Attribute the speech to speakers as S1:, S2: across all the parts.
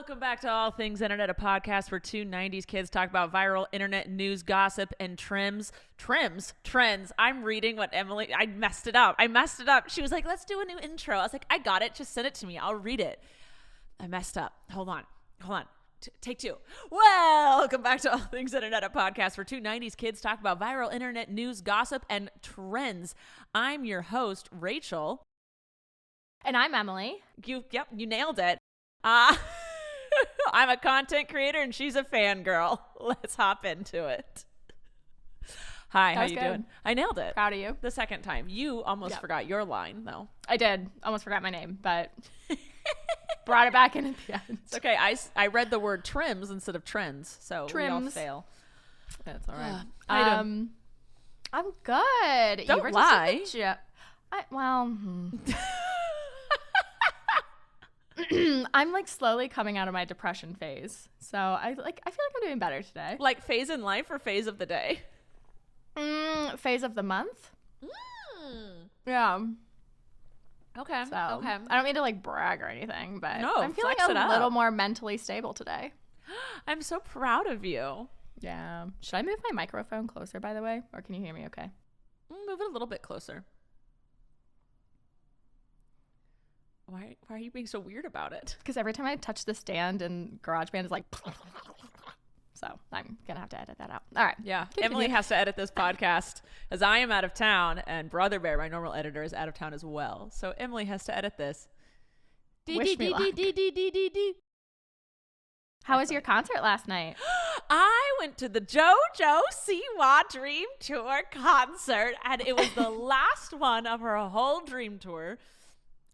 S1: Welcome back to All Things Internet, a podcast where two 90s kids talk about viral internet news, gossip, and trends. I'm reading what Emily, I messed it up. She was like, let's do a new intro. I was like, I got it. Just send it to me. I'll read it. I messed up. Hold on. Take two. Welcome back to All Things Internet, a podcast where two 90s kids talk about viral internet news, gossip, and trends. I'm your host, Rachel.
S2: And I'm Emily.
S1: You nailed it. I'm a content creator and she's a fangirl. Let's hop into it. Hi, how you doing? I nailed it.
S2: Proud of you.
S1: The second time. You almost forgot your line, though.
S2: I did. Almost forgot my name, but brought it back in at the end.
S1: It's okay. I read the word trims instead of trends, so we all fail.
S2: That's all right.
S1: How you doing?
S2: I'm good.
S1: Don't lie.
S2: I'm like slowly coming out of my depression phase. So I feel like I'm doing better today.
S1: Like phase in life or phase of the day?
S2: Phase of the month. Yeah.
S1: Okay.
S2: So I don't mean to like brag or anything, but
S1: no,
S2: I'm feeling a little more mentally stable today.
S1: I'm so proud of you.
S2: Yeah. Should I move my microphone closer, by the way? Or can you hear me okay?
S1: Move it a little bit closer. Why are you being so weird about it?
S2: Because every time I touch the stand and GarageBand is like, so I'm going to have to edit that out. All right.
S1: Yeah. Emily has to edit this podcast as I am out of town and Brother Bear, my normal editor, is out of town as well. So Emily has to edit this.
S2: Wish me luck. How was your concert last night?
S1: I went to the JoJo's Siwa Dream Tour concert and it was the last one of her whole dream tour.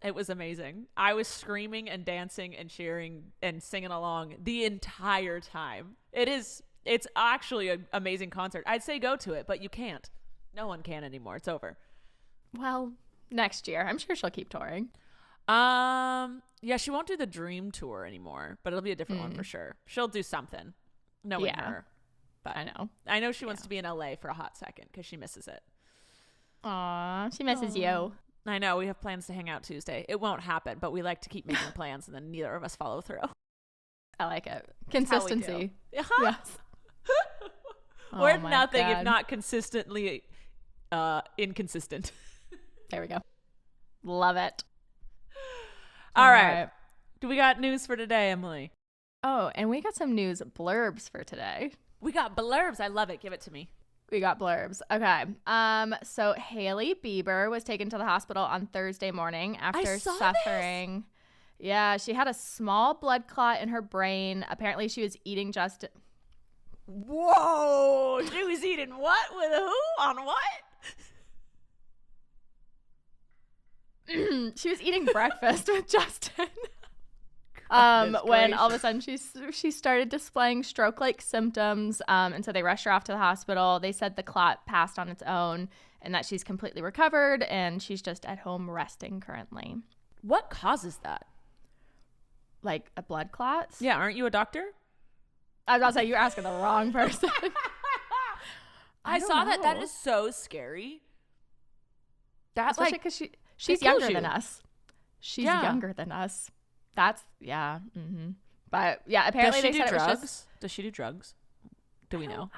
S1: It was amazing. I was screaming and dancing and cheering and singing along the entire time. It's actually an amazing concert. I'd say go to it, but you can't. No one can anymore. It's over.
S2: Well, next year. I'm sure she'll keep touring.
S1: Yeah, she won't do the Dream Tour anymore, but it'll be a different one for sure. She'll do something. Knowing her. But I know she wants to be in LA for a hot second because she misses it.
S2: Aw, she misses you.
S1: I know. We have plans to hang out Tuesday. It won't happen, but we like to keep making plans and then neither of us follow through.
S2: I like it. Consistency.
S1: Yes.
S2: Oh
S1: We're nothing
S2: God.
S1: if not consistently inconsistent.
S2: There we go. Love it.
S1: All right. Do we got news for today, Emily?
S2: Oh, and we got some news blurbs for today.
S1: We got blurbs. I love it. Give it to me.
S2: We got blurbs. Okay. So Hailey Bieber was taken to the hospital on Thursday morning after suffering. This. Yeah, she had a small blood clot in her brain. Apparently she was eating
S1: Whoa! She was eating what? With who? On what?
S2: She was eating breakfast with Justin. When all of a sudden she started displaying stroke-like symptoms, and so they rushed her off to the hospital. They said the clot passed on its own and that she's completely recovered and she's just at home resting currently.
S1: What causes that?
S2: Like a blood clot?
S1: Yeah, aren't you a doctor?
S2: I was about to say, you're asking the wrong person.
S1: I saw that. That is so scary. That's
S2: especially because she's younger than us. She's younger than us. That's But yeah, apparently they said
S1: drugs.
S2: It was just.
S1: Does she do drugs? Do we know?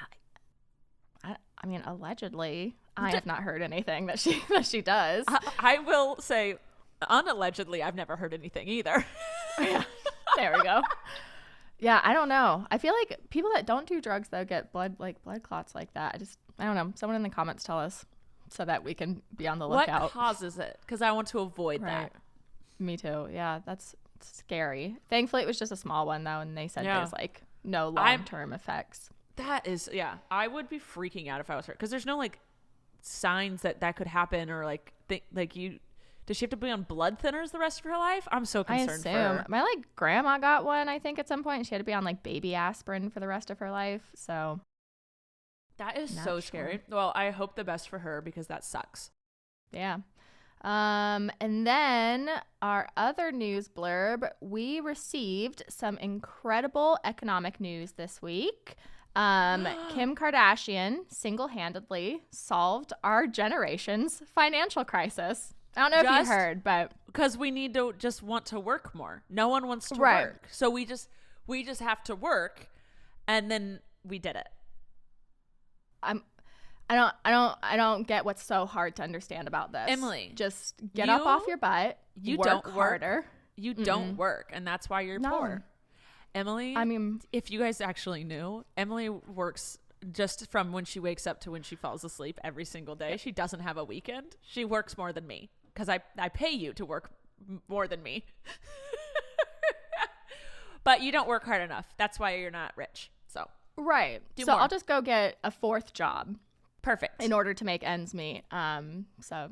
S2: I mean, allegedly. I have not heard anything that she does.
S1: I will say, unallegedly, I've never heard anything either.
S2: Yeah, there we go. Yeah, I don't know. I feel like people that don't do drugs though get blood clots like that. I don't know. Someone in the comments tell us so that we can be on the lookout.
S1: What causes it? Because I want to avoid that.
S2: Me too. Yeah, that's scary. Thankfully, it was just a small one though, and they said there's like no long-term effects.
S1: That is, I would be freaking out if I was her because there's no like signs that could happen or like does she have to be on blood thinners the rest of her life? I'm so concerned for her.
S2: My like grandma got one, I think, at some point, and she had to be on like baby aspirin for the rest of her life. So
S1: that is so scary. Well, I hope the best for her because that sucks.
S2: Yeah. And then our other news blurb, we received some incredible economic news this week. Kim Kardashian single-handedly solved our generation's financial crisis. I don't know if you heard, but
S1: because we need to just want to work more. No one wants to work. So We just have to work. And then we did it.
S2: I don't get what's so hard to understand about this.
S1: Emily,
S2: just get up off your butt.
S1: You
S2: work
S1: don't
S2: harder.
S1: You don't work, and that's why you're poor. Emily,
S2: I mean,
S1: if you guys actually knew, Emily works just from when she wakes up to when she falls asleep every single day. She doesn't have a weekend. She works more than me because I pay you to work more than me. But you don't work hard enough. That's why you're not rich. So
S2: right.
S1: So
S2: I'll just go get a fourth job.
S1: Perfect.
S2: In order to make ends meet. So,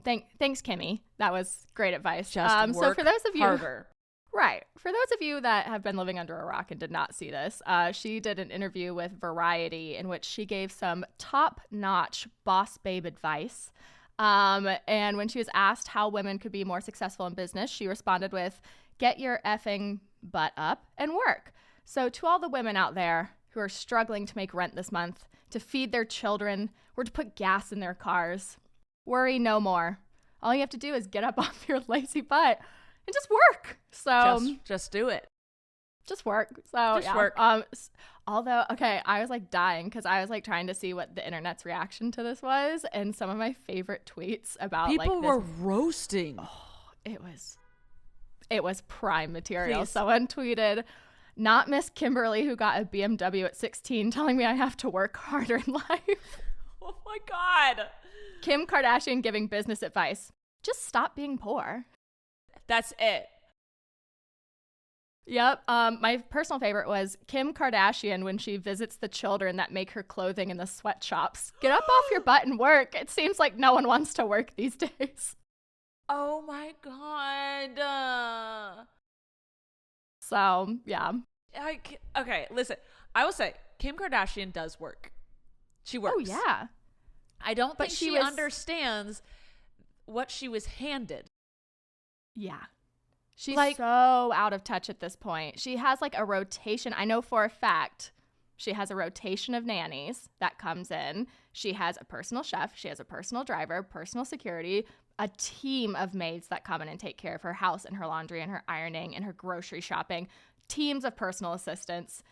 S2: thanks, Kimmy. That was great advice.
S1: Just work
S2: so for those of you
S1: harder.
S2: Right. For those of you that have been living under a rock and did not see this, she did an interview with Variety in which she gave some top-notch boss babe advice. And when she was asked how women could be more successful in business, she responded with, "Get your effing butt up and work." So to all the women out there who are struggling to make rent this month, to feed their children, or to put gas in their cars, worry no more. All you have to do is get up off your lazy butt and just work. So
S1: just do it.
S2: Just work. So
S1: just work.
S2: Although, okay, I was like dying because I was like trying to see what the internet's reaction to this was, and some of my favorite tweets about
S1: people
S2: like
S1: were roasting.
S2: Oh, it was prime material.
S1: Please.
S2: Someone tweeted, "Not Miss Kimberly who got a BMW at 16 telling me I have to work harder in life."
S1: Oh my God.
S2: Kim Kardashian giving business advice. Just stop being poor.
S1: That's it.
S2: Yep. My personal favorite was Kim Kardashian when she visits the children that make her clothing in the sweatshops. Get up off your butt and work. It seems like no one wants to work these days.
S1: Oh my God.
S2: So, yeah.
S1: Okay, listen. I will say Kim Kardashian does work. She works.
S2: Oh, yeah.
S1: I don't
S2: But
S1: think
S2: she
S1: she
S2: was-
S1: understands what she was handed.
S2: Yeah. She's
S1: Like-
S2: so out of touch at this point. She has like a rotation. I know for a fact she has a rotation of nannies that comes in. She has a personal chef. She has a personal driver, personal security, a team of maids that come in and take care of her house and her laundry and her ironing and her grocery shopping, teams of personal assistants.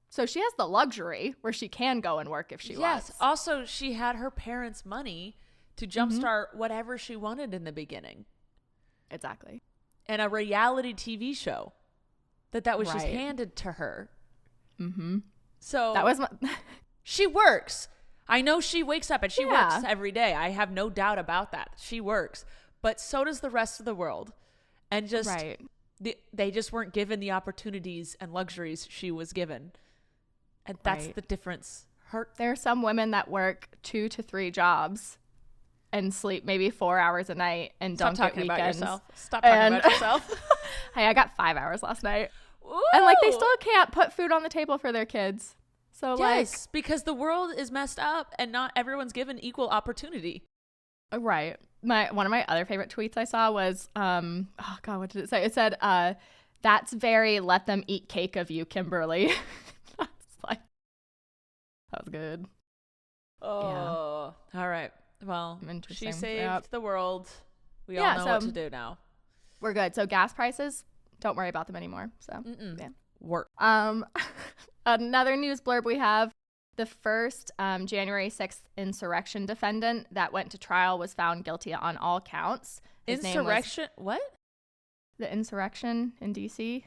S2: So she has the luxury where she can go and work if she wants.
S1: Yes. Also, she had her parents' money to jumpstart whatever she wanted in the beginning.
S2: Exactly.
S1: And a reality TV show that was just
S2: Right.
S1: handed to her.
S2: Mm-hmm.
S1: So
S2: That was
S1: she works. I know she wakes up and she
S2: Yeah.
S1: works every day. I have no doubt about that. She works. But so does the rest of the world. And just
S2: right.
S1: they just weren't given the opportunities and luxuries she was given. And that's
S2: Right.
S1: the difference.
S2: There are some women that work 2 to 3 jobs and sleep maybe 4 hours a night and
S1: Stop
S2: don't get
S1: talking about
S2: weekends.
S1: yourself. Stop talking
S2: And-
S1: about yourself.
S2: Hey, I got 5 hours last night.
S1: Ooh.
S2: And like they still can't put food on the table for their kids. So
S1: Yes, because the world is messed up and not everyone's given equal opportunity.
S2: like right. One of my other favorite tweets I saw was oh god, what did it say? It said that's very let them eat cake of you, Kimberly. That's like that was good.
S1: Oh. All right. Well,
S2: Interesting.
S1: she saved
S2: Yep.
S1: the world. We
S2: Yeah,
S1: all know
S2: so-
S1: what to do now.
S2: We're good. So gas prices, don't worry about them anymore. So yeah.
S1: Work.
S2: Another news blurb we have. The first January 6th insurrection defendant that went to trial was found guilty on all counts. His name was
S1: Insurrection? What?
S2: the insurrection in D.C.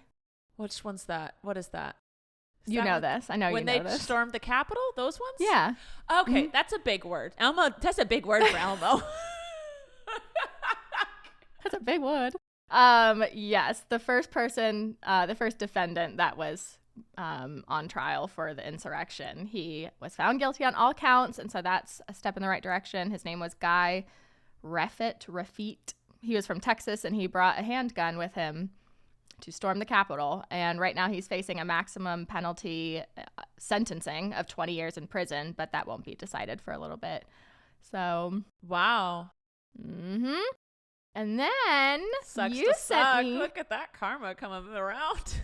S1: Which one's that? What is that? Is
S2: You
S1: that
S2: know
S1: when-
S2: this. I know you
S1: When
S2: know
S1: they
S2: this.
S1: stormed the Capitol? Those ones?
S2: Yeah.
S1: Okay, that's a big word. Elmo, that's a big word for Elmo.
S2: That's a big word. Yes, the first defendant that was on trial for the insurrection, he was found guilty on all counts, and so that's a step in the right direction. His name was Guy Reffitt. He was from Texas, and he brought a handgun with him to storm the Capitol, and right now he's facing a maximum penalty sentencing of 20 years in prison, but that won't be decided for a little bit. So,
S1: Wow.
S2: and then
S1: Sucks
S2: you
S1: to
S2: sent
S1: suck.
S2: me.
S1: Look at that karma coming around.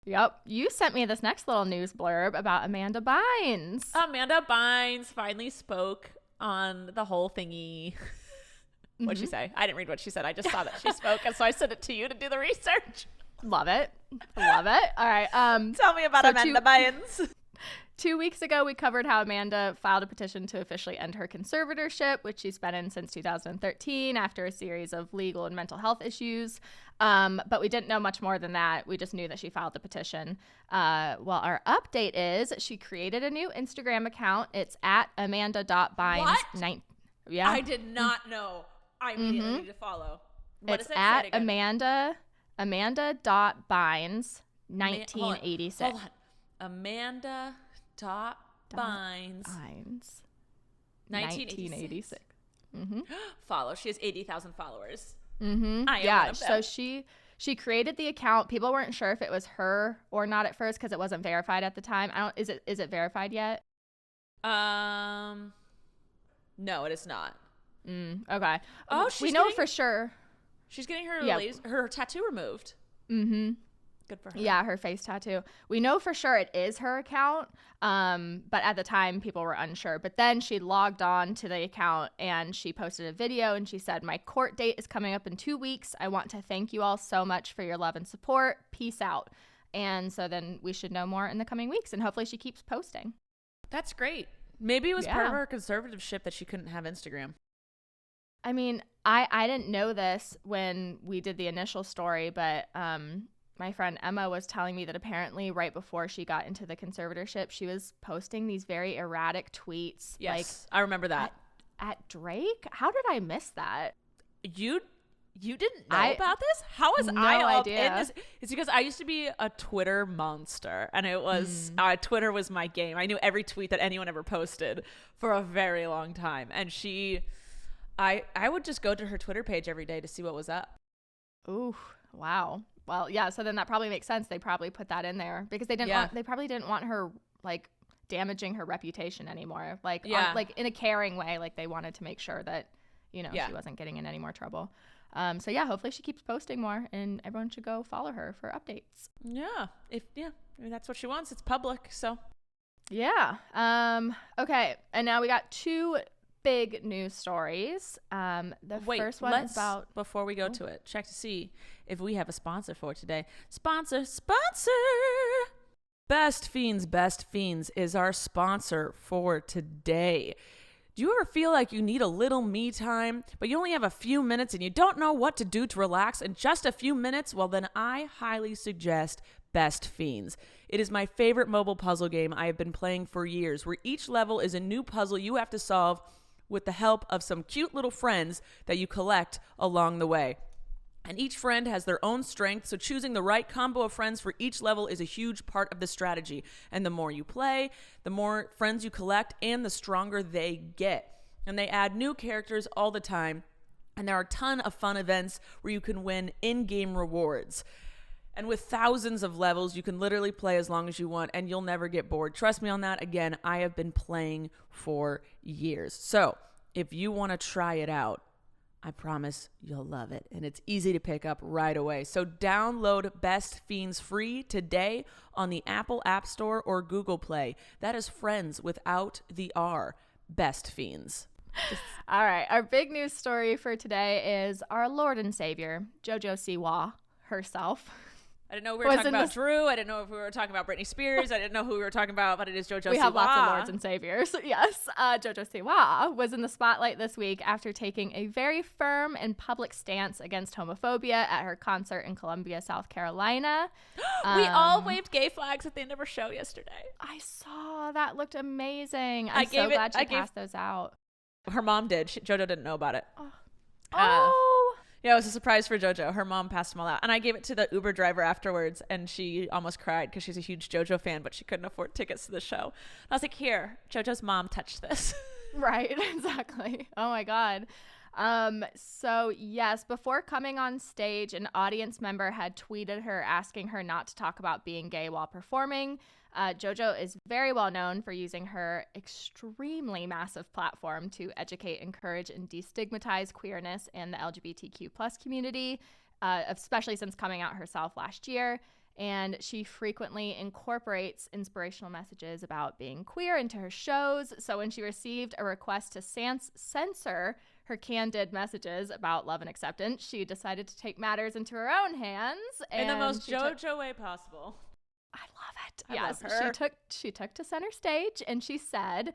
S2: Yep, you sent me this next little news blurb about Amanda Bynes.
S1: Amanda Bynes finally spoke on the whole thingy. What'd she say? I didn't read what she said. I just saw that she spoke, and so I sent it to you to do the research.
S2: Love it. Love it. All right.
S1: Tell me about Amanda Bynes.
S2: 2 weeks ago, we covered how Amanda filed a petition to officially end her conservatorship, which she's been in since 2013 after a series of legal and mental health issues. But we didn't know much more than that. We just knew that she filed the petition. Well, our update is she created a new Instagram account. It's at amanda.bynes.
S1: What?
S2: Yeah.
S1: I did not know. I immediately need to follow. What
S2: It's
S1: is it?
S2: at amanda.bynes 1986.
S1: Hold on. Amanda dot Bynes 1986. Follow. She has 80,000 followers. I am one of them.
S2: So she created the account. People weren't sure if it was her or not at first because it wasn't verified at the time. Is it verified yet?
S1: No, it is not.
S2: Okay.
S1: Oh,
S2: we know for sure.
S1: She's getting her tattoo removed. Good for her.
S2: Yeah, her face tattoo. We know for sure it is her account, but at the time people were unsure. But then she logged on to the account and she posted a video and she said, "My court date is coming up in 2 weeks. I want to thank you all so much for your love and support. Peace out." And so then we should know more in the coming weeks, and hopefully she keeps posting.
S1: That's great. Maybe it was part of her conservatorship that she couldn't have Instagram.
S2: I mean, I didn't know this when we did the initial story, but my friend Emma was telling me that apparently right before she got into the conservatorship, she was posting these very erratic tweets.
S1: Yes, I remember that.
S2: At Drake? How did I miss that?
S1: You didn't know about this? How was I up in this? It's because I used to be a Twitter monster, and it was Twitter was my game. I knew every tweet that anyone ever posted for a very long time, and I would just go to her Twitter page every day to see what was up.
S2: Ooh, wow. Well, yeah, so then that probably makes sense. They probably put that in there because they probably didn't want her like damaging her reputation anymore. Like in a caring way, like they wanted to make sure that, she wasn't getting in any more trouble. So yeah, hopefully she keeps posting more and everyone should go follow her for updates.
S1: Yeah. I mean, that's what she wants. It's public, so.
S2: Yeah. Okay. And now we got 2 big news stories. First one is about,
S1: before we go to it, check to see if we have a sponsor for today. Sponsor. Best Fiends is our sponsor for today. Do you ever feel like you need a little me time, but you only have a few minutes and you don't know what to do to relax in just a few minutes? Well, then I highly suggest Best Fiends. It is my favorite mobile puzzle game I have been playing for years, where each level is a new puzzle you have to solve with the help of some cute little friends that you collect along the way. And each friend has their own strength, so choosing the right combo of friends for each level is a huge part of the strategy. And the more you play, the more friends you collect, and the stronger they get. And they add new characters all the time, and there are a ton of fun events where you can win in-game rewards. And with thousands of levels, you can literally play as long as you want, and you'll never get bored. Trust me on that. Again, I have been playing for years. So if you want to try it out, I promise you'll love it. And it's easy to pick up right away. So download Best Fiends free today on the Apple App Store or Google Play. That is friends without the R. Best Fiends.
S2: All right. Our big news story for today is our Lord and Savior, JoJo Siwa herself.
S1: I didn't know we were talking about Drew. I didn't know if we were talking about Britney Spears. I didn't know who we were talking about, but it is JoJo Siwa.
S2: We have lots of lords and saviors. Yes. JoJo Siwa was in the spotlight this week after taking a very firm and public stance against homophobia at her concert in Columbia, South Carolina.
S1: We all waved gay flags at the end of her show yesterday.
S2: I saw that. Looked amazing. I'm so glad she passed those out.
S1: Her mom did. JoJo didn't know about it.
S2: Oh.
S1: Yeah, it was a surprise for JoJo. Her mom passed them all out. And I gave it to the Uber driver afterwards, and she almost cried because she's a huge JoJo fan, but she couldn't afford tickets to the show. And I was like, here, JoJo's mom touched this.
S2: Right, exactly. Oh, my God. So, yes, before coming on stage, an audience member had tweeted her asking her not to talk about being gay while performing. JoJo is very well known for using her extremely massive platform to educate, encourage, and destigmatize queerness and the LGBTQ plus community, especially since coming out herself last year. And she frequently incorporates inspirational messages about being queer into her shows. So when she received a request to censor her candid messages about love and acceptance, she decided to take matters into her own hands.
S1: In the most JoJo way possible.
S2: I love it.
S1: I love her.
S2: She took to center stage and she said,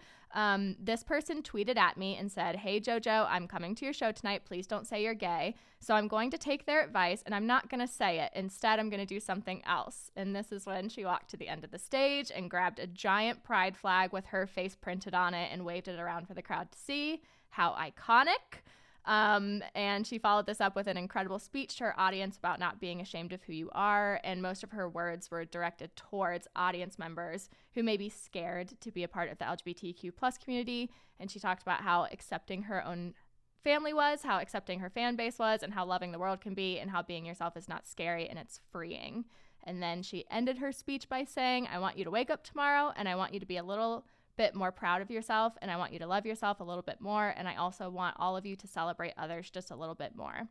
S2: this person tweeted at me and said, "Hey, JoJo, I'm coming to your show tonight. Please don't say you're gay. So I'm going to take their advice and I'm not going to say it. Instead, I'm going to do something else." And this is when she walked to the end of the stage and grabbed a giant pride flag with her face printed on it and waved it around for the crowd to see. How iconic. And she followed this up with an incredible speech to her audience about not being ashamed of who you are. And most of her words were directed towards audience members who may be scared to be a part of the LGBTQ plus community. And she talked about how accepting her own family was, how accepting her fan base was, and how loving the world can be, and how being yourself is not scary and it's freeing. And then she ended her speech by saying, "I want you to wake up tomorrow and I want you to be a little bit more proud of yourself, and I want you to love yourself a little bit more, and I also want all of you to celebrate others just a little bit more."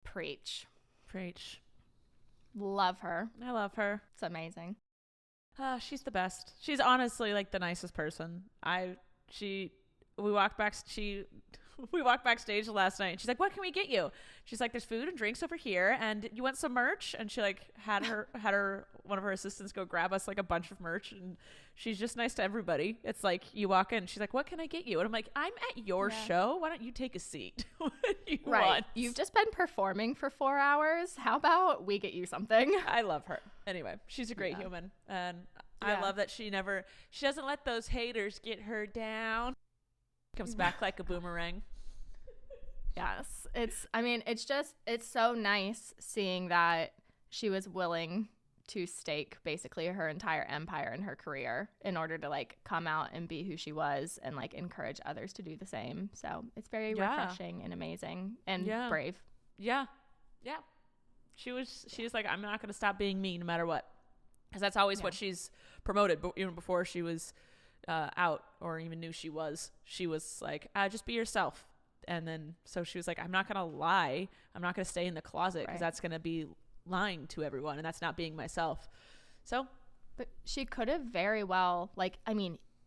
S2: Preach. Love her.
S1: I love her.
S2: It's amazing.
S1: She's the best. She's honestly like the nicest person. We walked backstage last night and she's like, "What can we get you?" She's like, "There's food and drinks over here, and you want some merch?" And she like had one of her assistants go grab us like a bunch of merch, and she's just nice to everybody. It's like you walk in, she's like, "What can I get you?" And I'm like, "I'm at your show. Why don't you take a seat?" Want?
S2: You've just been performing for 4 hours. How about we get you something?
S1: I love her. Anyway, she's a great human, and I love that she doesn't let those haters get her down. Comes back like a boomerang.
S2: Yes. It's so nice seeing that she was willing to stake basically her entire empire and her career in order to like come out and be who she was and like encourage others to do the same. So it's very refreshing and amazing and brave.
S1: Yeah. She was like, "I'm not going to stop being me no matter what." Because that's always what she's promoted. But even before she was out or even knew she was like, "Just be yourself." And then so she was like, "I'm not gonna lie, I'm not gonna stay in the closet because that's gonna be lying to everyone, and that's not being myself." So
S2: but she could have very well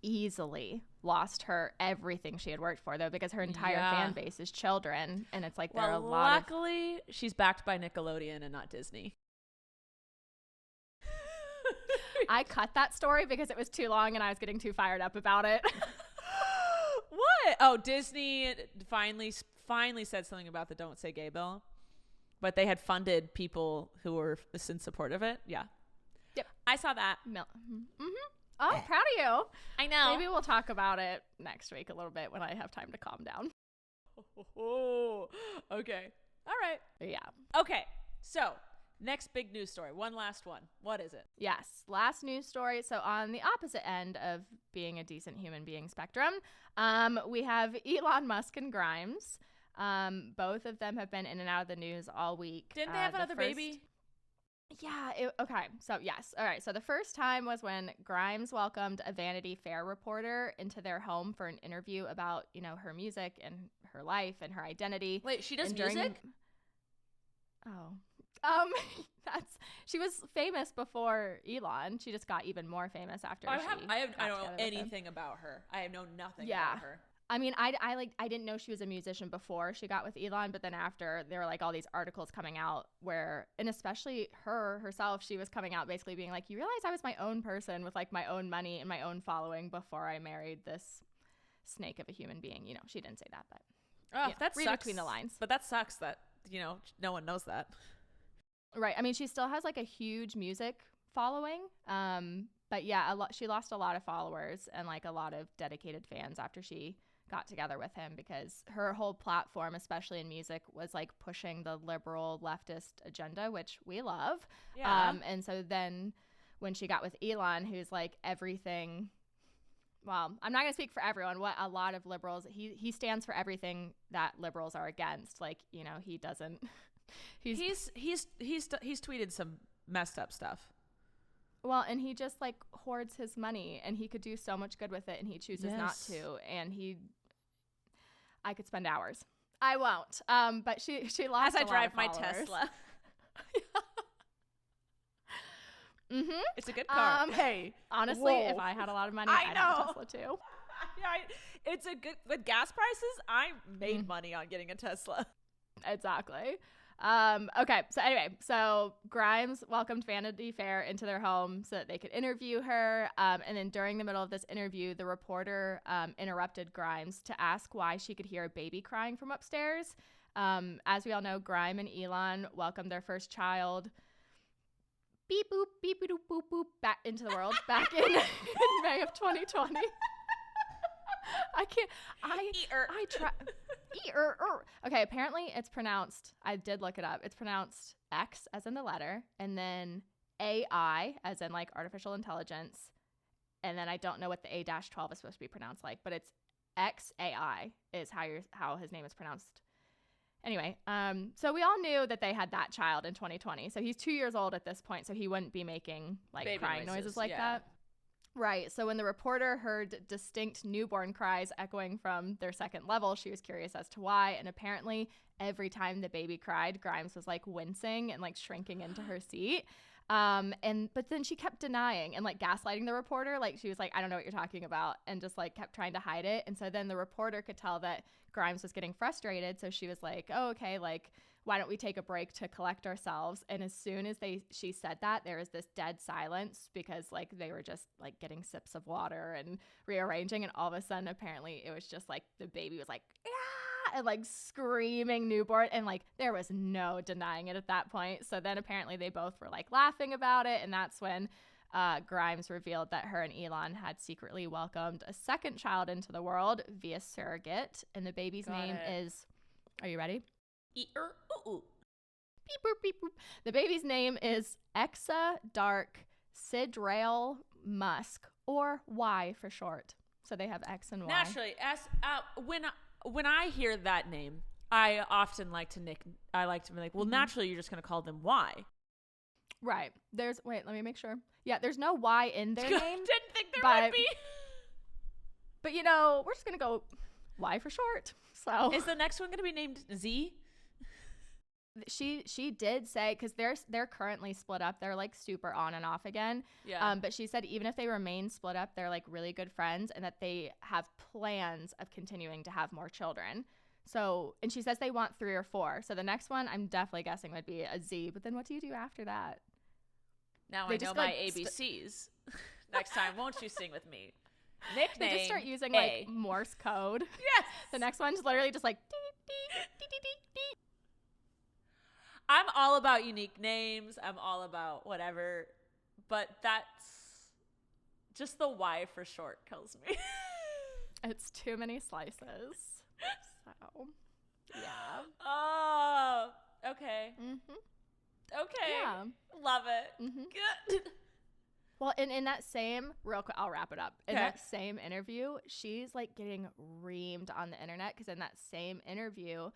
S2: easily lost her everything she had worked for, though, because her entire fan base is children, and it's like there are a lot
S1: luckily she's backed by Nickelodeon and not Disney.
S2: I cut that story because it was too long and I was getting too fired up about it.
S1: What? Oh, Disney finally said something about the "Don't Say Gay" bill, but they had funded people who were in support of it. Yeah.
S2: Yep.
S1: I saw that.
S2: Mm-hmm. Oh, proud of you.
S1: I know.
S2: Maybe we'll talk about it next week a little bit when I have time to calm down.
S1: Oh, okay. All right.
S2: Yeah.
S1: Okay. So next big news story. One last one. What is it?
S2: Yes. Last news story. So on the opposite end of being a decent human being spectrum, we have Elon Musk and Grimes. Both of them have been in and out of the news all week.
S1: Didn't they have another baby?
S2: Yeah. Okay. So yes. All right. So the first time was when Grimes welcomed a Vanity Fair reporter into their home for an interview about, her music and her life and her identity.
S1: Wait, she does music?
S2: She was famous before Elon. She just got even more famous after.
S1: I don't know anything about her. I know nothing about her.
S2: I mean, I didn't know she was a musician before she got with Elon, but then after there were like all these articles coming out where, and especially herself, she was coming out basically being like, "You realize I was my own person with like my own money and my own following before I married this snake of a human being." She didn't say that, but
S1: that
S2: read
S1: sucks.
S2: between the lines.
S1: But that sucks that no one knows that.
S2: Right. I mean, she still has like a huge music following. But yeah, she lost a lot of followers and like a lot of dedicated fans after she got together with him, because her whole platform, especially in music, was like pushing the liberal leftist agenda, which we love.
S1: Yeah.
S2: And so then when she got with Elon, who's like everything, well, I'm not going to speak for everyone. What a lot of liberals, he stands for everything that liberals are against. Like, he doesn't. He's
S1: tweeted some messed up stuff.
S2: Well, and he just like hoards his money, and he could do so much good with it, and he chooses not to. And I could spend hours. I won't. But she lost.
S1: As I
S2: a
S1: drive
S2: lot of
S1: my
S2: followers.
S1: Tesla.
S2: Mm-hmm.
S1: It's a good car.
S2: Hey, honestly, if I had a lot of money, I'd have a Tesla too.
S1: Yeah, it's a good, with gas prices, I made money on getting a Tesla.
S2: Exactly. Okay. So anyway, Grimes welcomed Vanity Fair into their home so that they could interview her. And then during the middle of this interview, the reporter interrupted Grimes to ask why she could hear a baby crying from upstairs. As we all know, Grimes and Elon welcomed their first child, beep boop, beep boop, boop boop, back into the world back in May of 2020. I can't. I try. Okay, apparently it's pronounced. I did look it up. It's pronounced X as in the letter, and then AI as in like artificial intelligence, and then I don't know what the A-12 is supposed to be pronounced like, but it's XAI is how his name is pronounced. Anyway, so we all knew that they had that child in 2020. So he's 2 years old at this point, so he wouldn't be making like baby crying noises like that. Right. So when the reporter heard distinct newborn cries echoing from their second level, she was curious as to why. And apparently every time the baby cried, Grimes was like wincing and like shrinking into her seat. But then she kept denying and like gaslighting the reporter. Like she was like, I don't know what you're talking about, and just like kept trying to hide it. And so then the reporter could tell that Grimes was getting frustrated. So she was like, oh, okay, like, why don't we take a break to collect ourselves? And as soon as she said that, there was this dead silence because like they were just like getting sips of water and rearranging. And all of a sudden, apparently it was just like the baby was like, yeah, and like screaming newborn. And like there was no denying it at that point. So then apparently they both were like laughing about it. And that's when Grimes revealed that her and Elon had secretly welcomed a second child into the world via surrogate. And the baby's name is, are you ready? Beep, boop, beep, boop. The baby's name is Exa Dark Sidrael Musk, or Y for short. So they have X and Y.
S1: Naturally, when I hear that name, I often like to be like, well, naturally, you're just going to call them Y.
S2: Right. Wait, let me make sure. Yeah, there's no Y in their name.
S1: Didn't think there would be.
S2: But you know, we're just going to go Y for short. So
S1: is the next one going to be named Z?
S2: She did say, because they're currently split up, they're like super on and off again.
S1: Yeah.
S2: But she said even if they remain split up, they're like really good friends, and that they have plans of continuing to have more children. So, and she says they want 3 or 4. So the next one I'm definitely guessing would be a Z. But then what do you do after that?
S1: Now I know my ABCs. Next time, won't you sing with me? Nickname.
S2: They just start using like Morse code.
S1: Yes.
S2: The next one's literally just like dee, dee, dee, dee, dee, dee.
S1: I'm all about unique names. I'm all about whatever. But that's just the Y for short kills me.
S2: It's too many slices. So, yeah.
S1: Oh, okay.
S2: Mm-hmm.
S1: Okay.
S2: Yeah.
S1: Love it.
S2: Mm-hmm.
S1: Good.
S2: Well, and in that same, real quick, I'll wrap it up. In
S1: Okay.
S2: that same interview, she's like getting reamed on the internet because in that same interview,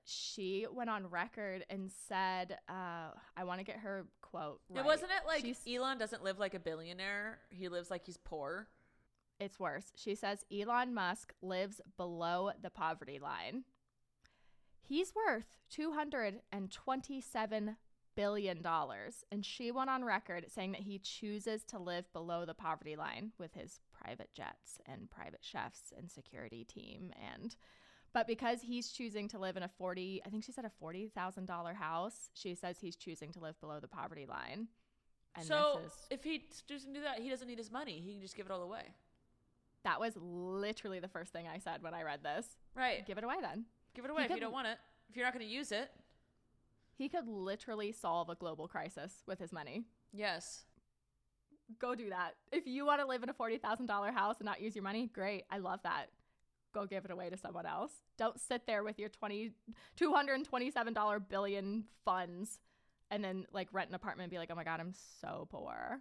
S2: she went on record and said, I want to get her quote right.
S1: Wasn't it like Elon doesn't live like a billionaire? He lives like he's poor.
S2: It's worse. She says Elon Musk lives below the poverty line. He's worth $227 billion. And she went on record saying that he chooses to live below the poverty line with his private jets and private chefs and security team. But because he's choosing to live in I think she said a $40,000 house, she says he's choosing to live below the poverty line. And
S1: so if he's choosing to do that, he doesn't need his money. He can just give it all away.
S2: That was literally the first thing I said when I read this.
S1: Right.
S2: Give it away then.
S1: Give it away if you don't want it. If you're not going to use it.
S2: He could literally solve a global crisis with his money.
S1: Yes.
S2: Go do that. If you want to live in a $40,000 house and not use your money, great. I love that. Go give it away to someone else. Don't sit there with your $227 billion funds and then like rent an apartment and be like, oh my God, I'm so poor.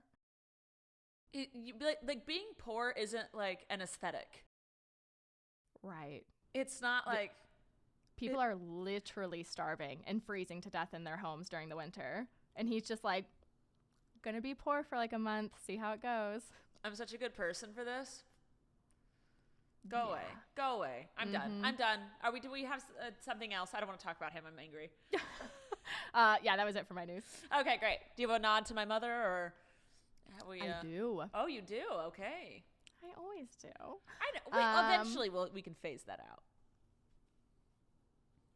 S1: Like being poor isn't like an aesthetic.
S2: Right.
S1: It's not like
S2: people are literally starving and freezing to death in their homes during the winter. And he's just like, gonna be poor for like a month, see how it goes.
S1: I'm such a good person for this. Go away. I'm done. Do we have something else? I don't want to talk about him. I'm angry.
S2: Yeah, that was it for my news.
S1: Okay, great. Do you have a nod to my mother or?
S2: I do.
S1: Oh, you do? Okay.
S2: I always do.
S1: I know. Eventually we can phase that out.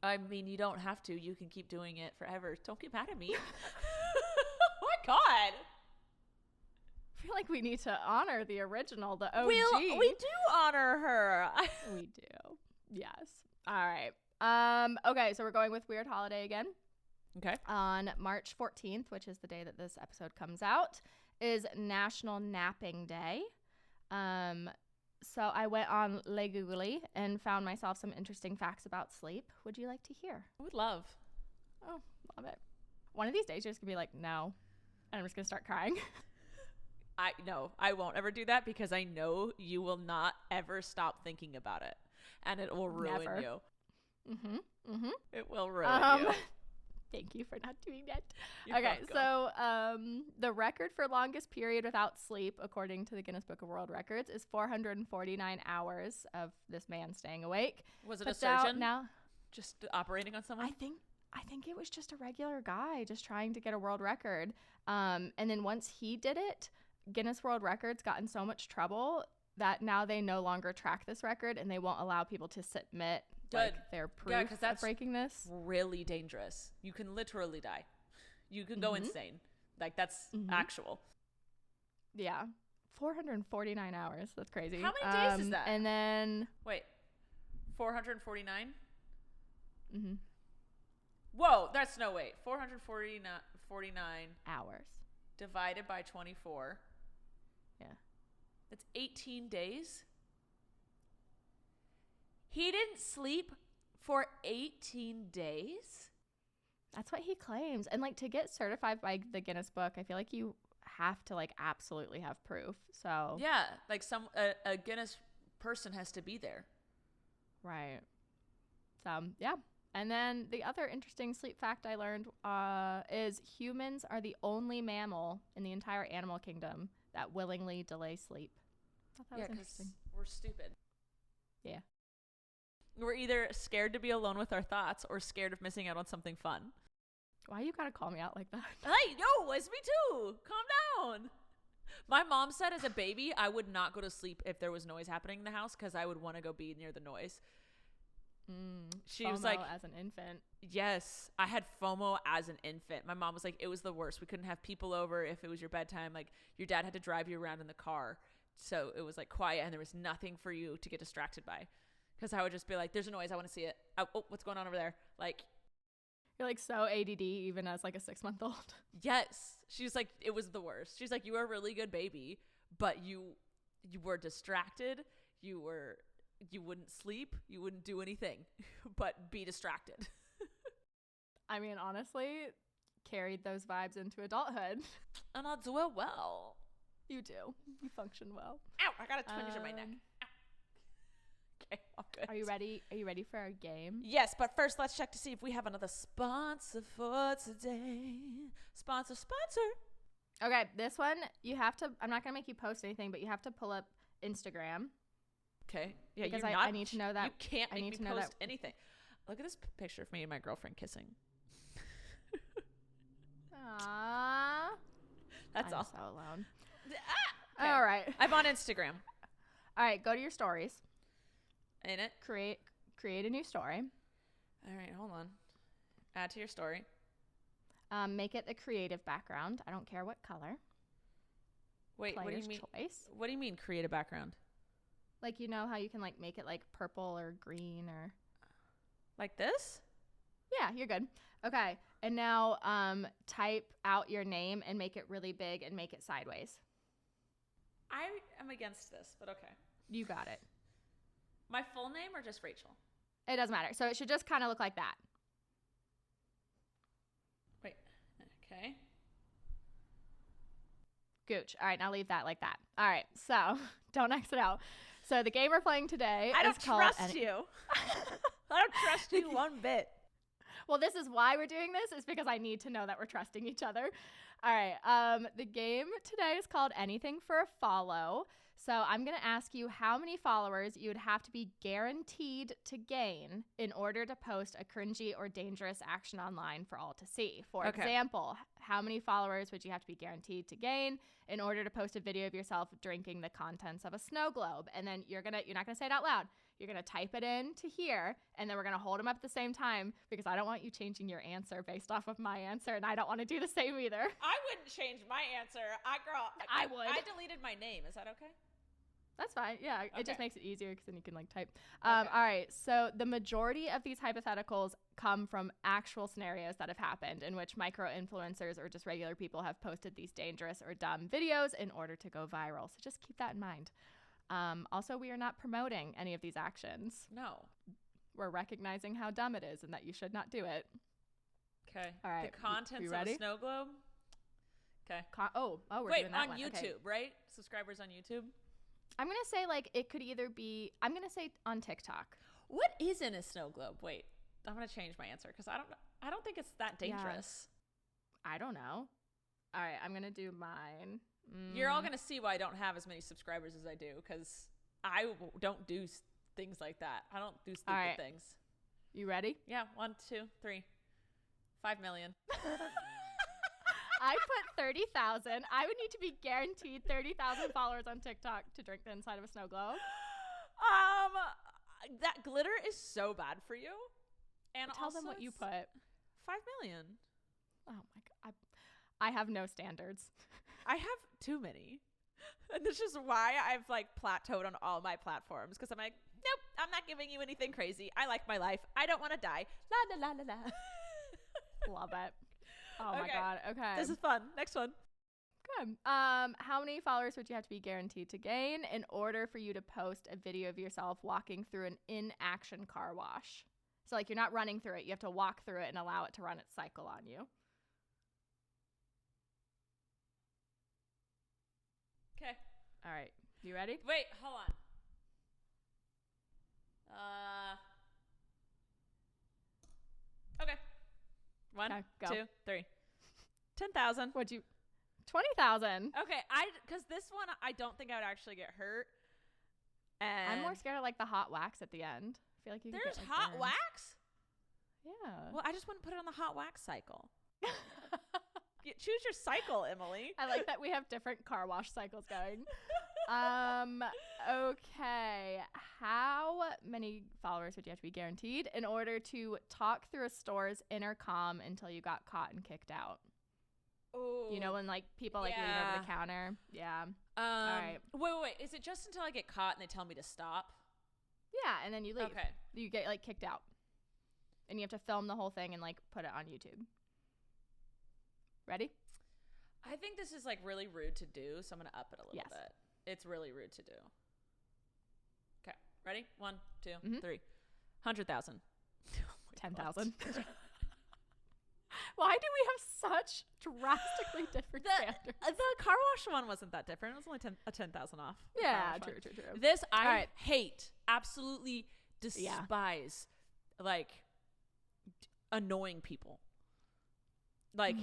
S1: I mean, you don't have to. You can keep doing it forever. Don't get mad at me. Oh my God.
S2: I feel like we need to honor the original, the OG.
S1: We do honor her.
S2: We do. Yes. All right. Okay, so we're going with Weird Holiday again.
S1: Okay.
S2: On March 14th, which is the day that this episode comes out, is National Napping Day. So I went on Le Googly and found myself some interesting facts about sleep. Would you like to hear?
S1: I would love.
S2: Oh, love it. One of these days you're just going to be like, no. And I'm just going to start crying.
S1: I won't ever do that because I know you will not ever stop thinking about it. And it will ruin you.
S2: Mm-hmm. Mm-hmm.
S1: It will ruin you.
S2: Thank you for not doing that.
S1: You're
S2: okay,
S1: welcome.
S2: so the record for longest period without sleep, according to the Guinness Book of World Records, is 449 hours of this man staying awake.
S1: Was it a surgeon?
S2: Now,
S1: just operating on someone?
S2: I think it was just a regular guy just trying to get a world record. And then once he did it, Guinness World Records got in so much trouble that now they no longer track this record and they won't allow people to submit their proof of breaking this.
S1: Really dangerous. You can literally die. You can go insane. Like that's actual.
S2: Yeah. 449 hours. That's crazy.
S1: How many days is that?
S2: And then
S1: 449?
S2: Mm-hmm.
S1: Whoa, that's no wait. 449
S2: hours
S1: divided by 24.
S2: Yeah.
S1: That's 18 days. He didn't sleep for 18 days?
S2: That's what he claims. And like to get certified by the Guinness Book, I feel like you have to like absolutely have proof. So
S1: yeah, like a Guinness person has to be there.
S2: Right. So yeah. And then the other interesting sleep fact I learned is humans are the only mammal in the entire animal kingdom that willingly delay sleep. I thought that was interesting.
S1: We're stupid.
S2: Yeah.
S1: We're either scared to be alone with our thoughts or scared of missing out on something fun.
S2: Why you gotta call me out like that?
S1: Hey, no, it's me too. Calm down. My mom said as a baby, I would not go to sleep if there was noise happening in the house because I would want to go be near the noise. She
S2: FOMO
S1: was like,
S2: as an infant.
S1: Yes, I had FOMO as an infant. My mom was like, it was the worst. We couldn't have people over if it was your bedtime. Like your dad had to drive you around in the car. So it was like quiet and there was nothing for you to get distracted by. Because I would just be like, there's a noise. I want to see it. Oh, what's going on over there? Like,
S2: you're like so ADD even as like a 6-month-old.
S1: Yes. She was like, it was the worst. She's like, you were a really good baby, but you were distracted. You wouldn't sleep. You wouldn't do anything but be distracted.
S2: I mean, honestly, carried those vibes into adulthood.
S1: And I'll do it well.
S2: You do. You function well.
S1: Ow, I got a twinge in my neck. Ow. Okay, all good.
S2: Are you ready? Are you ready for our game?
S1: Yes, but first let's check to see if we have another sponsor for today. Sponsor.
S2: Okay, this one, you have to, I'm not going to make you post anything, but you have to pull up Instagram.
S1: Okay. Yeah,
S2: because I need to know that.
S1: You can't make me
S2: to know
S1: post
S2: that.
S1: anything. Look at this picture of me and my girlfriend kissing.
S2: Aww.
S1: That's all.
S2: I'm so alone.
S1: Okay.
S2: All right.
S1: I'm on Instagram.
S2: All right, go to your stories.
S1: In it?
S2: Create a new story.
S1: All right, hold on. Add to your story.
S2: Make it a creative background. I don't care what color.
S1: Wait,
S2: Player's
S1: what do you mean?
S2: Choice.
S1: What do you mean create a background?
S2: Like, you know how you can like make it like purple or green or
S1: like this?
S2: Yeah, you're good. Okay. And now type out your name and make it really big and make it sideways.
S1: I am against this, but okay.
S2: You got it.
S1: My full name or just Rachel?
S2: It doesn't matter. So it should just kind of look like that.
S1: Wait. Okay.
S2: Gooch. All right, now leave that like that. All right. So don't X it out. So the game we're playing today
S1: I
S2: is
S1: don't
S2: called
S1: trust you. I don't trust you one bit.
S2: Well, this is why we're doing this, is because I need to know that we're trusting each other. All right. The game today is called Anything for a Follow. So I'm going to ask you how many followers you would have to be guaranteed to gain in order to post a cringy or dangerous action online for all to see. For example, how many followers would you have to be guaranteed to gain in order to post a video of yourself drinking the contents of a snow globe? And then you're not going to say it out loud. You're going to type it in to here, and then we're going to hold them up at the same time because I don't want you changing your answer based off of my answer, and I don't want to do the same either.
S1: I wouldn't change my answer. I would. I deleted my name. Is that okay?
S2: That's fine. Yeah, it just makes it easier because then you can like type. All right. So the majority of these hypotheticals come from actual scenarios that have happened in which micro-influencers or just regular people have posted these dangerous or dumb videos in order to go viral. So just keep that in mind. Also, we are not promoting any of these actions.
S1: No.
S2: We're recognizing how dumb it is and that you should not do it.
S1: Okay.
S2: All right.
S1: The contents of a snow globe. Okay.
S2: We're
S1: Wait,
S2: doing that
S1: on
S2: one.
S1: YouTube,
S2: Okay.
S1: right? Subscribers on YouTube.
S2: I'm going to say like it could either be, I'm going to say on TikTok.
S1: What is in a snow globe? Wait, I'm going to change my answer because I don't think it's that dangerous.
S2: Yeah. I don't know. All right. I'm going to do mine.
S1: You're all going to see why I don't have as many subscribers as I do because I don't do things like that. I don't do stupid things.
S2: You ready?
S1: Yeah. 1, 2, 3. 5 million.
S2: I put 30,000. I would need to be guaranteed 30,000 followers on TikTok to drink the inside of a snow globe.
S1: That glitter is so bad for you. And
S2: tell them what you put.
S1: 5 million.
S2: Oh my God. I have no standards.
S1: I have too many. And this is why I've like plateaued on all my platforms because I'm like, nope, I'm not giving you anything crazy. I like my life. I don't want to die. La la la la la.
S2: Love it. Oh my God. Okay.
S1: This is fun. Next one.
S2: Good. How many followers would you have to be guaranteed to gain in order for you to post a video of yourself walking through an in-action car wash? So like you're not running through it. You have to walk through it and allow it to run its cycle on you.
S1: Okay.
S2: All right. You ready?
S1: Wait, hold on. Okay. 1,
S2: Okay, go.
S1: 2, 3. 10,000.
S2: What'd you? 20,000.
S1: Okay, because this one I don't think I would actually get hurt. And
S2: I'm more scared of like the hot wax at the end. I feel like you.
S1: There's
S2: could get, like,
S1: hot
S2: burned.
S1: wax?
S2: Yeah.
S1: Well, I just wouldn't put it on the hot wax cycle. Choose your cycle, Emily.
S2: I like that we have different car wash cycles going. Okay. How many followers would you have to be guaranteed in order to talk through a store's intercom until you got caught and kicked out?
S1: Oh.
S2: You know, when like people like lean over the counter. Yeah. All right.
S1: Wait. Is it just until I get caught and they tell me to stop?
S2: Yeah, and then you leave.
S1: Okay.
S2: You get like kicked out. And you have to film the whole thing and like put it on YouTube. Ready?
S1: I think this is like really rude to do, so I'm going to up it a little bit. It's really rude to do. Okay. Ready? 1, 2, 3. 100,000.
S2: 10,000. Why do we have such drastically different standards?
S1: The car wash one wasn't that different. It was only 10,000 off.
S2: Yeah, true.
S1: This I hate. Absolutely despise. Like annoying people. Like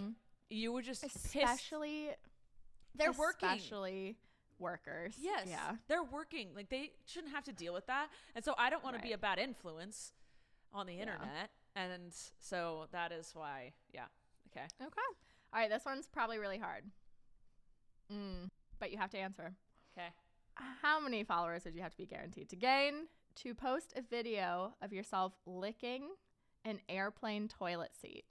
S1: you would just
S2: especially
S1: they're working.
S2: Especially workers.
S1: Yes.
S2: Yeah.
S1: They're working. Like they shouldn't have to deal with that. And so I don't want to be a bad influence on the internet. And so that is why, Okay.
S2: All right. This one's probably really hard. But you have to answer.
S1: Okay.
S2: How many followers would you have to be guaranteed to gain to post a video of yourself licking an airplane toilet seat?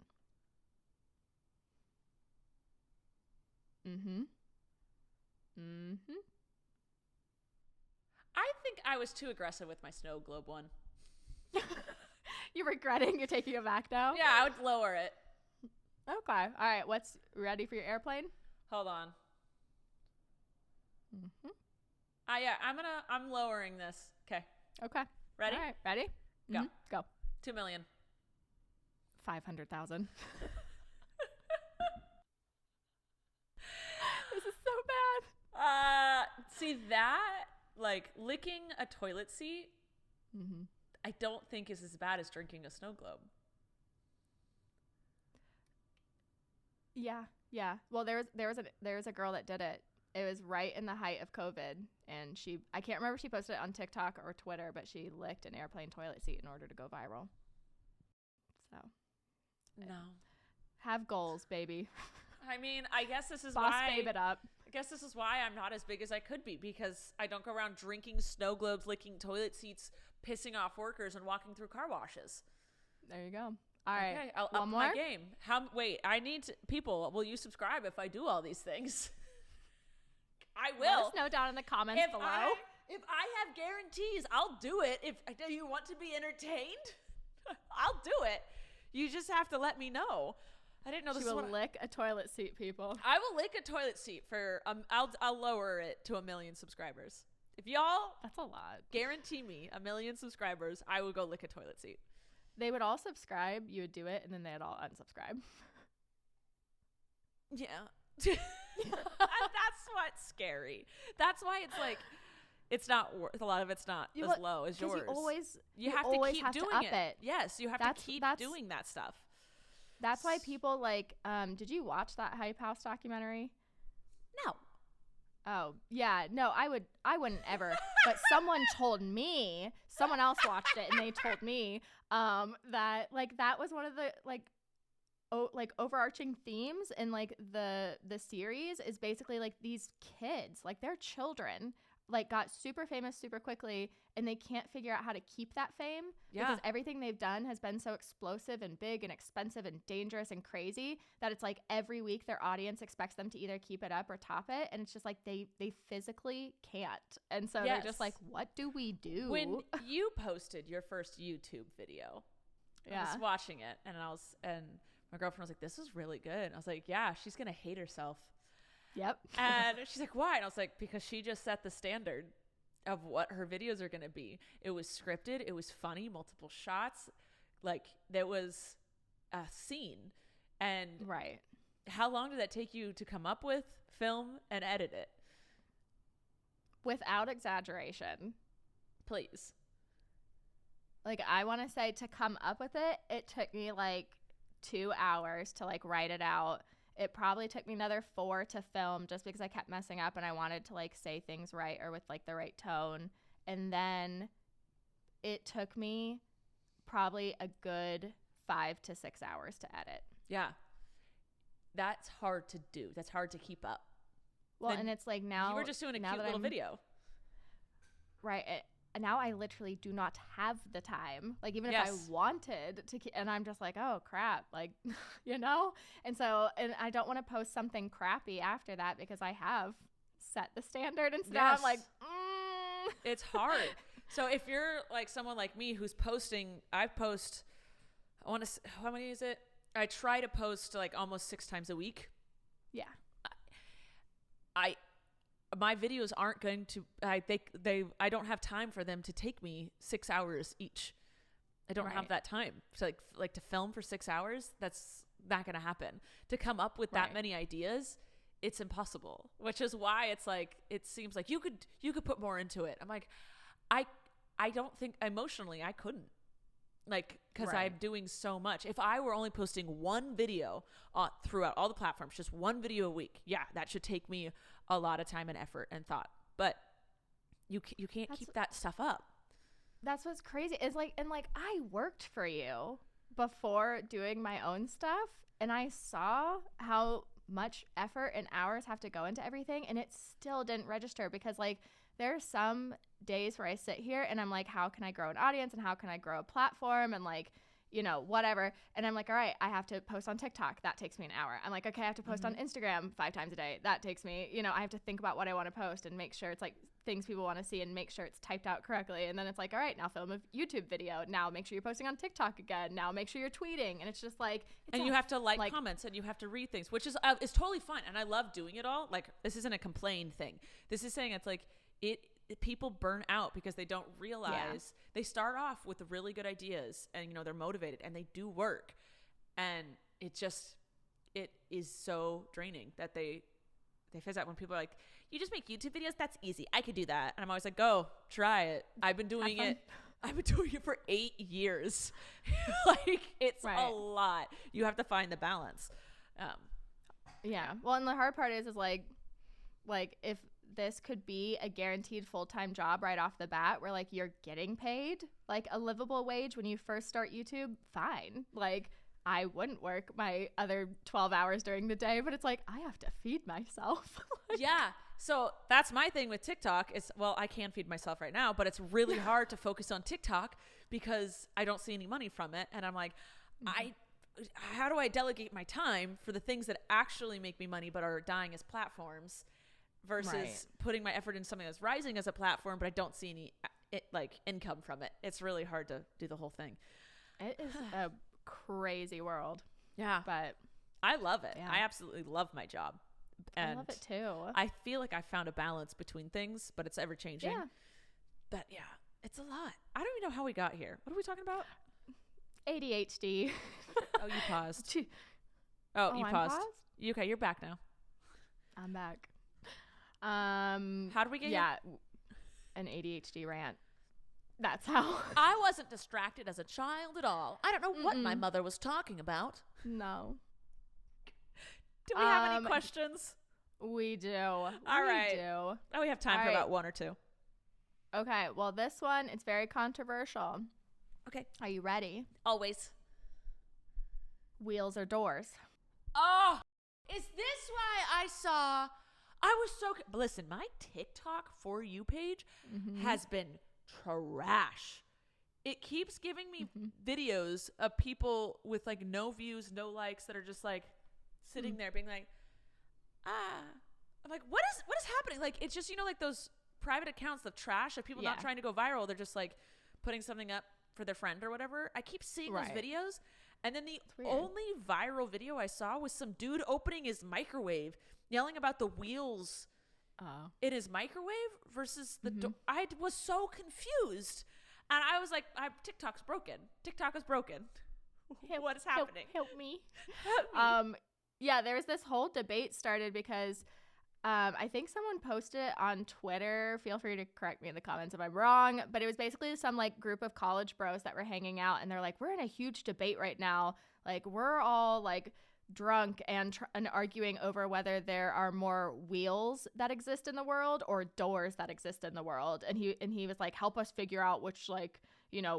S1: I think I was too aggressive with my snow globe one.
S2: You're regretting you're taking it back now?
S1: Yeah, I would lower it.
S2: Okay. All right. What's ready for your airplane?
S1: Hold on. I'm lowering this. Okay.
S2: Okay.
S1: Ready?
S2: All right. Ready?
S1: Go.
S2: Go.
S1: 2 million.
S2: 500,000. This is so bad.
S1: See that, like licking a toilet seat, I don't think is as bad as drinking a snow globe.
S2: Yeah. Well, there's a girl that did it. It was right in the height of COVID, and I can't remember if she posted it on TikTok or Twitter, but she licked an airplane toilet seat in order to go viral. So,
S1: no.
S2: Have goals, baby.
S1: I mean, I guess this is
S2: Boss
S1: why.
S2: babe it up.
S1: I guess this is why I'm not as big as I could be, because I don't go around drinking snow globes, licking toilet seats, pissing off workers, and walking through car washes.
S2: There you go. All right.
S1: Okay, I'll
S2: One
S1: up
S2: more?
S1: my game. Wait, I need people. Will you subscribe if I do all these things? I will.
S2: Let us know down in the comments below.
S1: If I have guarantees, I'll do it. Do you want to be entertained? I'll do it. You just have to let me know. I didn't know this
S2: She will
S1: was
S2: lick a toilet seat, people.
S1: I will lick a toilet seat for I'll lower it to 1 million subscribers. If y'all
S2: That's a lot.
S1: guarantee me 1 million subscribers, I will go lick a toilet seat.
S2: They would all subscribe, you would do it, and then they'd all unsubscribe.
S1: Yeah. That's what's scary. That's why it's like it's not worth a lot of it's not as low as yours. You have to keep doing it. Yes, you have to keep doing that stuff.
S2: That's why people like did you watch that Hype House documentary?
S1: No.
S2: Oh, yeah. No, I wouldn't ever. But someone else watched it and they told me that like that was one of the like overarching themes in like the series is basically like these kids, like their children like got super famous super quickly and they can't figure out how to keep that fame because everything they've done has been so explosive and big and expensive and dangerous and crazy that it's like every week their audience expects them to either keep it up or top it, and it's just like they physically can't, and so they're just like, what do we do?
S1: When you posted your first YouTube video, I was watching it and my girlfriend was like, this is really good. And I was like, yeah, she's gonna hate herself.
S2: Yep.
S1: And she's like, why? And I was like, because she just set the standard of what her videos are going to be. It was scripted. It was funny, multiple shots. Like there was a scene. And
S2: right.
S1: How long did that take you to come up with, film, and edit it?
S2: Without exaggeration.
S1: Please.
S2: Like I want to say to come up with it, it took me like 2 hours to like write it out. It probably took me another 4 to film just because I kept messing up and I wanted to like say things right or with like the right tone. And then it took me probably a good 5 to 6 hours to edit.
S1: Yeah. That's hard to do. That's hard to keep up.
S2: Well, and it's like now
S1: you were just doing a cute little video.
S2: Right. Now I literally do not have the time. Like even if I wanted to, and I'm just like, oh crap, like, you know? And I don't want to post something crappy after that because I have set the standard. And so now I'm like,
S1: It's hard. So if you're like someone like me who's posting, how many is it? I try to post like almost 6 times a week.
S2: Yeah.
S1: My videos aren't going to, I don't have time for them to take me 6 hours each. I don't have that time. So like to film for 6 hours, that's not going to happen. To come up with that many ideas, it's impossible, which is why it's like, it seems like you could put more into it. I'm like, I don't think emotionally I couldn't. Like, because I'm doing so much. If I were only posting one video throughout all the platforms, just one video a week, that should take me a lot of time and effort and thought. But you can't keep that stuff up.
S2: That's what's crazy. Is like, and like I worked for you before doing my own stuff, and I saw how much effort and hours have to go into everything, and it still didn't register because like there are some days where I sit here and I'm like, how can I grow an audience and how can I grow a platform and like, you know, whatever. And I'm like, all right, I have to post on TikTok. That takes me an hour. I'm like, okay, I have to post on Instagram 5 times a day. That takes me, you know, I have to think about what I want to post and make sure it's like things people want to see and make sure it's typed out correctly. And then it's like, all right, now film a YouTube video. Now make sure you're posting on TikTok again. Now make sure you're tweeting. And it's just like,
S1: and you have to like comments and you have to read things, which is totally fine. And I love doing it all. Like, this isn't a complain thing. This is saying it's like people burn out because they don't realize they start off with really good ideas and, you know, they're motivated and they do work. And it is so draining that they phase out when people are like, you just make YouTube videos? That's easy. I could do that. And I'm always like, go try it. I've been doing it for 8 years. Like, it's a lot. You have to find the balance.
S2: Yeah. Well, and the hard part is like if this could be a guaranteed full-time job right off the bat where like you're getting paid like a livable wage when you first start YouTube, fine. Like I wouldn't work my other 12 hours during the day, but it's like I have to feed myself. Like,
S1: yeah. So that's my thing with TikTok is, well, I can feed myself right now, but it's really hard to focus on TikTok because I don't see any money from it. And I'm like, how do I delegate my time for the things that actually make me money but are dying as platforms versus putting my effort in something that's rising as a platform, but I don't see any income from it. It's really hard to do the whole thing.
S2: It is a crazy world.
S1: Yeah.
S2: But
S1: I love it.
S2: Yeah.
S1: I absolutely love my job. And
S2: I love it too.
S1: I feel like I found a balance between things, but it's ever changing.
S2: Yeah.
S1: But yeah, it's a lot. I don't even know how we got here. What are we talking about?
S2: ADHD.
S1: Oh, you paused.
S2: You
S1: paused.
S2: paused?
S1: Okay, you're back now.
S2: I'm back.
S1: How did we get here?
S2: An ADHD rant. That's how.
S1: I wasn't distracted as a child at all. I don't know what my mother was talking about.
S2: No.
S1: Do we have any questions?
S2: We do.
S1: All right.
S2: Do.
S1: Oh, we have time for about one or two.
S2: Okay. Well, this one, it's very controversial.
S1: Okay.
S2: Are you ready?
S1: Always.
S2: Wheels or doors?
S1: Oh, is this why I was so... Listen, my TikTok For You page has been trash. It keeps giving me videos of people with like no views, no likes that are just like sitting there being like, I'm like, what is happening? Like, it's just, like those private accounts of trash of people not trying to go viral. They're just like putting something up for their friend or whatever. I keep seeing those videos. And then the only viral video I saw was some dude opening his microwave, yelling about the wheels in his microwave versus the door. I was so confused. And I was like, TikTok's broken. TikTok is broken. What is happening?
S2: Help me.
S1: Help me.
S2: Yeah, there was this whole debate started because I think someone posted it on Twitter. Feel free to correct me in the comments if I'm wrong. But it was basically some like group of college bros that were hanging out. And they're like, we're in a huge debate right now. Like, we're all like drunk and arguing over whether there are more wheels that exist in the world or doors that exist in the world. And he was like, help us figure out which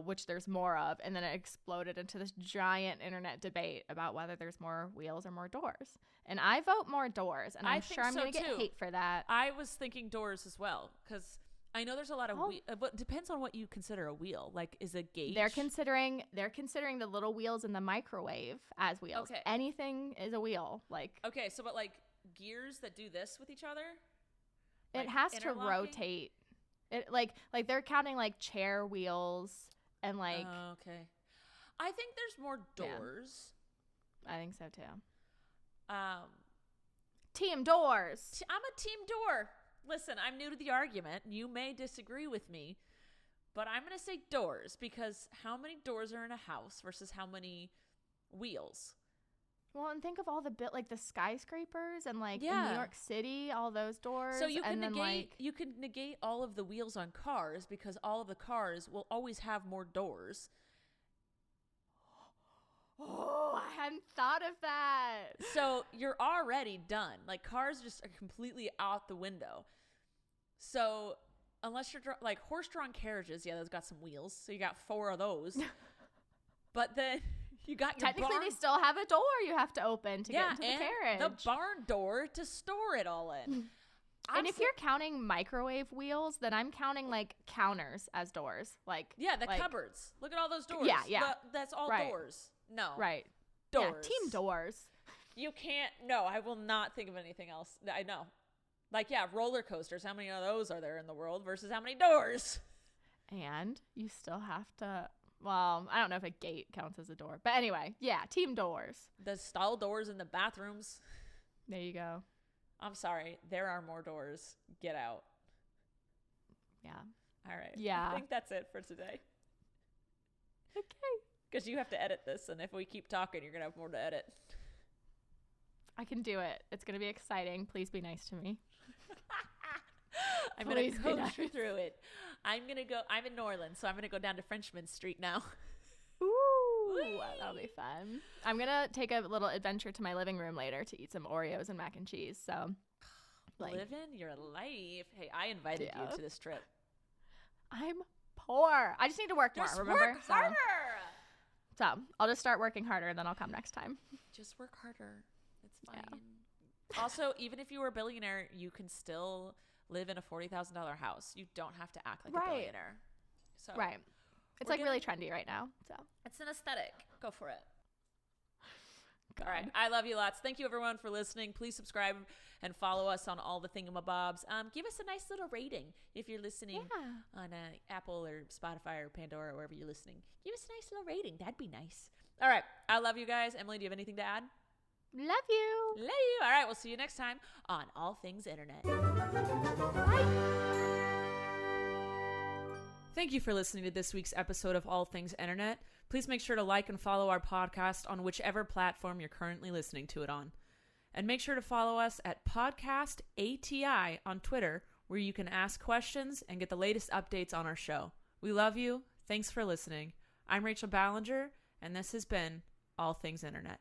S2: which there's more of. And then it exploded into this giant internet debate about whether there's more wheels or more doors. And I vote more doors. And I'm sure I'm going to get hate for that.
S1: I was thinking doors as well because I know there's a lot of but depends on what you consider a wheel. Like, is a gauge?
S2: They're considering the little wheels in the microwave as wheels.
S1: Okay.
S2: Anything is a wheel. Like,
S1: okay, so but like gears that do this with each other?
S2: It has to rotate. It like they're counting like chair wheels and like.
S1: Oh, okay. I think there's more doors.
S2: Yeah. I think so too.
S1: Team doors. I'm a team door. Listen, I'm new to the argument. You may disagree with me, but I'm going to say doors because how many doors are in a house versus how many wheels?
S2: Well, and think of all the the skyscrapers and like in New York City, all those doors.
S1: So you can negate all of the wheels on cars because all of the cars will always have more doors.
S2: Oh, I hadn't thought of that.
S1: So you're already done. Like, cars just are completely out the window. So unless you're like horse-drawn carriages, those got some wheels. So you got 4 of those. But then you got your
S2: technically they still have a door you have to open to get into the carriage.
S1: The barn door to store it all in.
S2: And if you're counting microwave wheels, then I'm counting like counters as doors. Like
S1: cupboards. Look at all those doors.
S2: Yeah.
S1: That's all doors. No.
S2: Right.
S1: Doors.
S2: Yeah, team doors.
S1: You can't. No, I will not think of anything else. I know. Like, roller coasters. How many of those are there in the world versus how many doors?
S2: And you still have to. Well, I don't know if a gate counts as a door. But anyway, team doors.
S1: The stall doors in the bathrooms.
S2: There you go.
S1: I'm sorry. There are more doors. Get out.
S2: Yeah.
S1: All right.
S2: Yeah.
S1: I think that's it for today.
S2: Okay.
S1: Because you have to edit this, and if we keep talking, you're going to have more to edit.
S2: I can do it. It's going to be exciting. Please be nice to me.
S1: I'm going to coach you through it. I'm in New Orleans, so I'm going to go down to Frenchman Street now.
S2: Ooh. Ooh, that'll be fun. I'm going to take a little adventure to my living room later to eat some Oreos and mac and cheese. So,
S1: living your life. Hey, I invited you to this trip.
S2: I'm poor. I just need to work more, remember?
S1: Work harder.
S2: So I'll just start working harder and then I'll come next time.
S1: Just work harder. It's fine. Yeah. Also, even if you were a billionaire, you can still live in a $40,000 house. You don't have to act like a billionaire. So
S2: right. It's like really trendy right now. So
S1: it's an aesthetic. Go for it.
S2: God.
S1: All right. I love you lots. Thank you, everyone, for listening. Please subscribe and follow us on all the thingamabobs. Give us a nice little rating if you're listening on Apple or Spotify or Pandora or wherever you're listening. Give us a nice little rating. That'd be nice. All right. I love you guys. Emily, do you have anything to add?
S2: Love you.
S1: Love you. All right. We'll see you next time on All Things Internet.
S2: Bye.
S1: Thank you for listening to this week's episode of All Things Internet. Please make sure to like and follow our podcast on whichever platform you're currently listening to it on. And make sure to follow us at Podcast ATI on Twitter, where you can ask questions and get the latest updates on our show. We love you. Thanks for listening. I'm Rachel Ballinger, and this has been All Things Internet.